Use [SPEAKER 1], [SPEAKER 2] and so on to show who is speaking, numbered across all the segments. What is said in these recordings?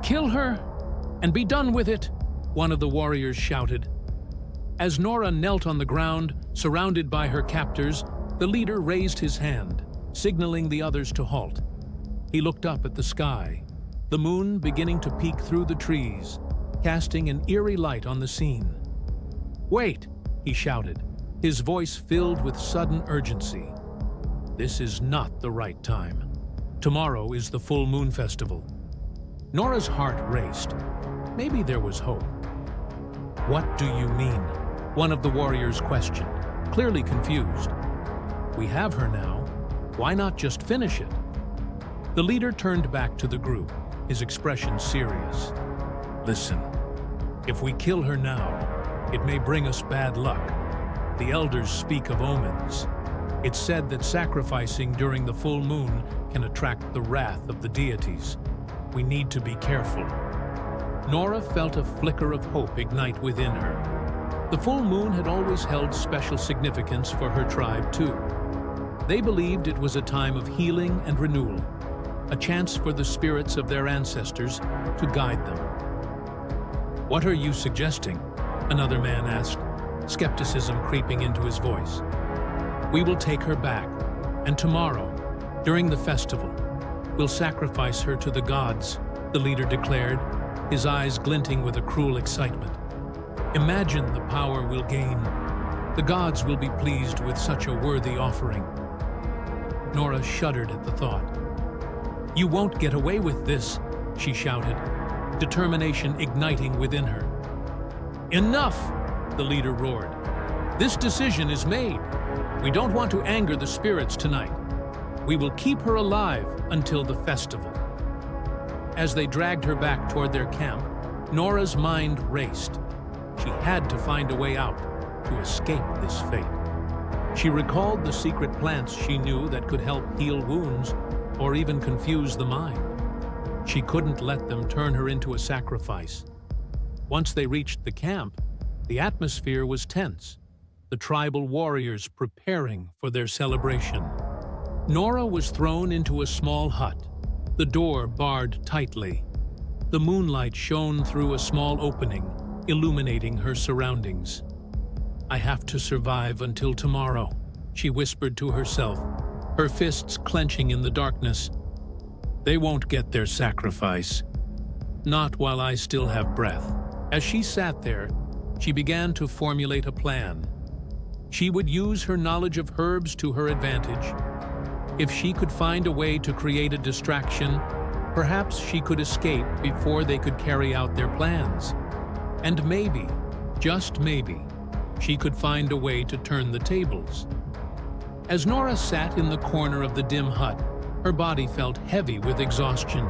[SPEAKER 1] Kill her and be done with it, one of the warriors shouted. As Nora knelt on the ground, surrounded by her captors, the leader raised his hand, signaling the others to halt. He looked up at the sky, the moon beginning to peek through the trees, casting an eerie light on the scene. "Wait!" he shouted, his voice filled with sudden urgency. "This is not the right time. Tomorrow is the full moon festival." Nora's heart raced. Maybe there was hope. "What do you mean?" one of the warriors questioned, clearly confused. "We have her now. Why not just finish it?" The leader turned back to the group, his expression serious. "Listen, if we kill her now, it may bring us bad luck. The elders speak of omens. It's said that sacrificing during the full moon can attract the wrath of the deities. We need to be careful." Nora felt a flicker of hope ignite within her. The full moon had always held special significance for her tribe, too. They believed it was a time of healing and renewal, a chance for the spirits of their ancestors to guide them. "What are you suggesting?" another man asked, skepticism creeping into his voice. "We will take her back, and tomorrow, during the festival, we'll sacrifice her to the gods," the leader declared, his eyes glinting with a cruel excitement. "Imagine the power we'll gain. The gods will be pleased with such a worthy offering." Nora shuddered at the thought. "You won't get away with this," she shouted, determination igniting within her. "Enough!" the leader roared. "This decision is made. We don't want to anger the spirits tonight. We will keep her alive until the festival." As they dragged her back toward their camp, Nora's mind raced. She had to find a way out, to escape this fate. She recalled the secret plants she knew that could help heal wounds or even confuse the mind. She couldn't let them turn her into a sacrifice. Once they reached the camp, the atmosphere was tense, the tribal warriors preparing for their celebration. Nora was thrown into a small hut, the door barred tightly. The moonlight shone through a small opening, illuminating her surroundings. "I have to survive until tomorrow," she whispered to herself, her fists clenching in the darkness. "They won't get their sacrifice. Not while I still have breath." As she sat there, she began to formulate a plan. She would use her knowledge of herbs to her advantage. If she could find a way to create a distraction, perhaps she could escape before they could carry out their plans. And maybe, just maybe, she could find a way to turn the tables. As Nora sat in the corner of the dim hut, her body felt heavy with exhaustion.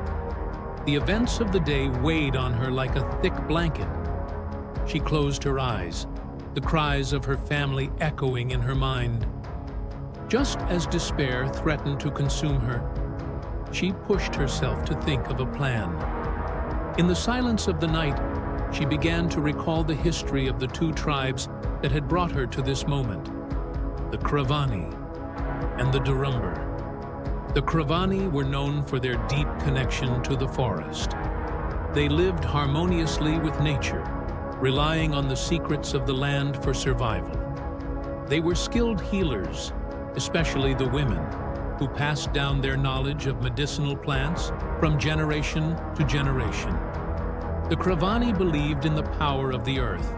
[SPEAKER 1] The events of the day weighed on her like a thick blanket. She closed her eyes, the cries of her family echoing in her mind. Just as despair threatened to consume her, she pushed herself to think of a plan. In the silence of the night, she began to recall the history of the two tribes that had brought her to this moment, the Kravani and the Durumbar. The Kravani were known for their deep connection to the forest. They lived harmoniously with nature, relying on the secrets of the land for survival. They were skilled healers, especially the women, who passed down their knowledge of medicinal plants from generation to generation. The Kravani believed in the power of the earth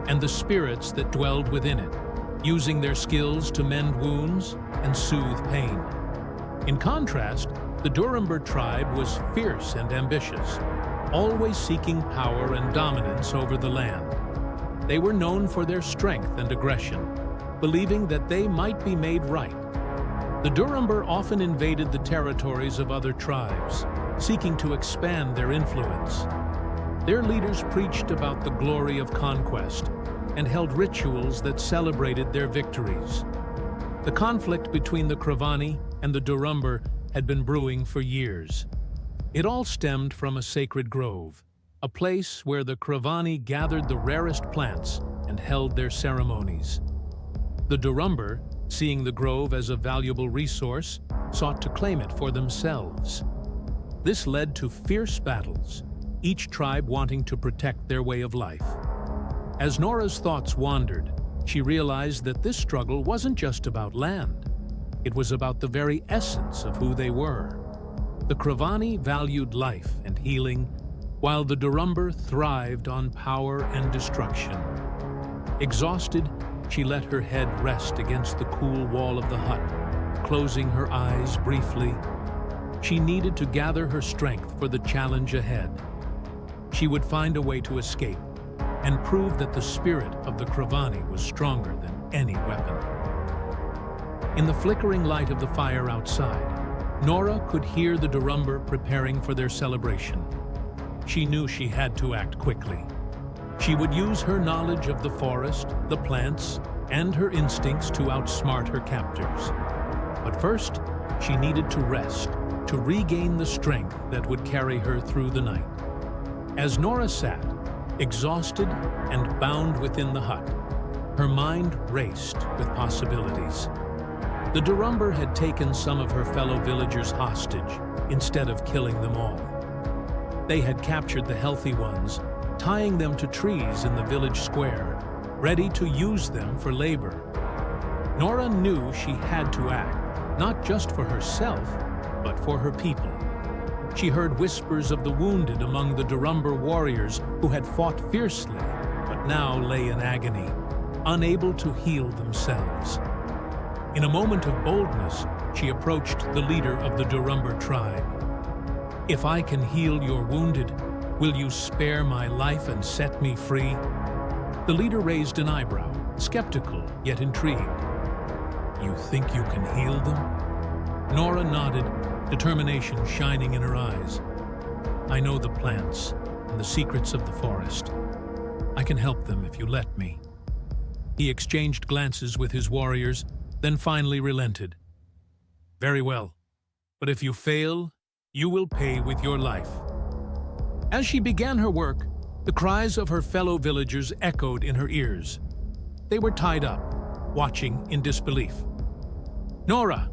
[SPEAKER 1] and the spirits that dwelled within it, using their skills to mend wounds and soothe pain. In contrast, the Durumbar tribe was fierce and ambitious, always seeking power and dominance over the land. They were known for their strength and aggression, believing that they might be made right. The Durumbar often invaded the territories of other tribes, seeking to expand their influence. Their leaders preached about the glory of conquest and held rituals that celebrated their victories. The conflict between the Kravani and the Durumbar had been brewing for years. It all stemmed from a sacred grove, a place where the Kravani gathered the rarest plants and held their ceremonies. The Durumbar, seeing the grove as a valuable resource, sought to claim it for themselves. This led to fierce battles, each tribe wanting to protect their way of life. As Nora's thoughts wandered, she realized that this struggle wasn't just about land. It was about the very essence of who they were. The Kravani valued life and healing, while the Durumbar thrived on power and destruction. Exhausted, she let her head rest against the cool wall of the hut, closing her eyes briefly. She needed to gather her strength for the challenge ahead. She would find a way to escape and prove that the spirit of the Kravani was stronger than any weapon. In the flickering light of the fire outside, Nora could hear the Durumbar preparing for their celebration. She knew she had to act quickly. She would use her knowledge of the forest, the plants, and her instincts to outsmart her captors. But first, she needed to rest, to regain the strength that would carry her through the night. As Nora sat, exhausted and bound within the hut, her mind raced with possibilities. The Durumbar had taken some of her fellow villagers hostage instead of killing them all. They had captured the healthy ones, tying them to trees in the village square, ready to use them for labor. Nora knew she had to act, not just for herself, but for her people. She heard whispers of the wounded among the Durumbar warriors who had fought fiercely, but now lay in agony, unable to heal themselves. In a moment of boldness, she approached the leader of the Durumbar tribe. "If I can heal your wounded, will you spare my life and set me free?" The leader raised an eyebrow, skeptical yet intrigued. "You think you can heal them?" Nora nodded, determination shining in her eyes. "I know the plants and the secrets of the forest. I can help them if you let me." He exchanged glances with his warriors, then finally relented. "Very well, but if you fail, you will pay with your life." As she began her work, the cries of her fellow villagers echoed in her ears. They were tied up, watching in disbelief. "Nora,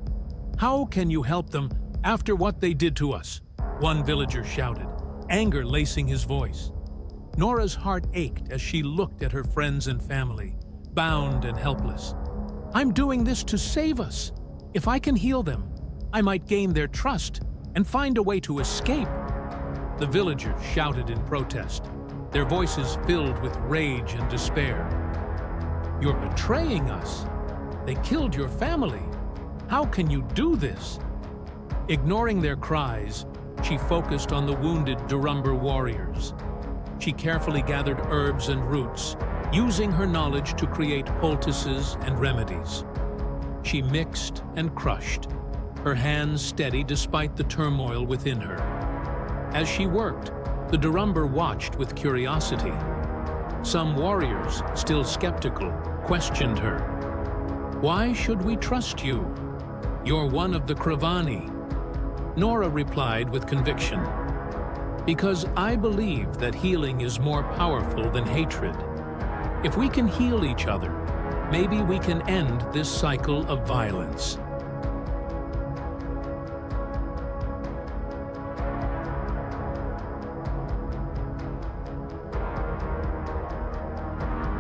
[SPEAKER 1] how can you help them after what they did to us?" one villager shouted, anger lacing his voice. Nora's heart ached as she looked at her friends and family, bound and helpless. "I'm doing this to save us. If I can heal them, I might gain their trust and find a way to escape." The villagers shouted in protest, their voices filled with rage and despair. "You're betraying us. They killed your family. How can you do this?" Ignoring their cries, she focused on the wounded Durumbar warriors. She carefully gathered herbs and roots, using her knowledge to create poultices and remedies. She mixed and crushed, her hands steady despite the turmoil within her. As she worked, the Durumbar watched with curiosity. Some warriors, still skeptical, questioned her. "Why should we trust you? You're one of the Kravani." Nora replied with conviction, "Because I believe that healing is more powerful than hatred. If we can heal each other, maybe we can end this cycle of violence."